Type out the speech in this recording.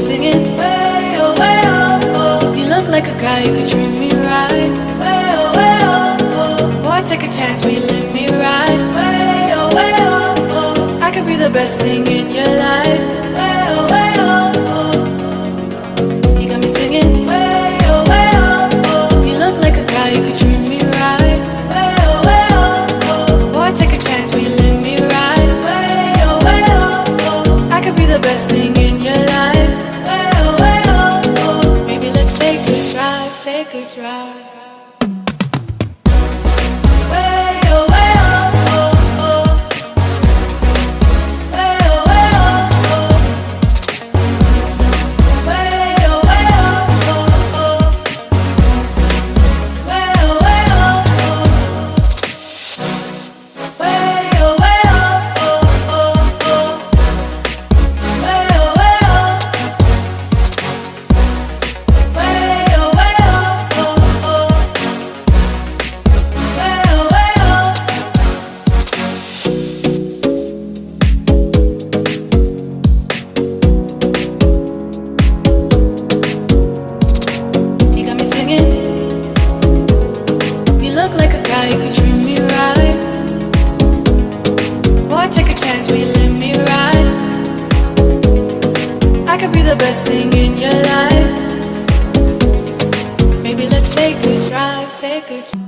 singing way oh, way oh, oh. You look like a guy who could treat me right. Way oh, way oh, oh. Boy, take a chance, will you let me ride? Way oh, way oh, oh. I could be the best thing in your life. Way oh, way oh, oh. You got me singing way oh, way oh, oh. You look like a guy who could treat me right. Way oh, way oh, oh. Boy, take a chance, will you let me ride? Way oh, way oh, oh. I could be the best thing in your life. Way oh, way oh, oh. Maybe let's take a drive, take a drive. Way oh, way oh, oh, oh. Way oh, way oh, oh. Way oh, way oh, oh, oh. Way oh, way oh, oh. Way oh, way oh, oh, oh. Way oh, way oh. Way oh, way oh, oh, oh. Way oh, way oh. You got me singing. You look like a guy who could treat me right. Boy, take a chance, will you let me ride? I could be the best thing in your life. Maybe let's take a drive, take a drive.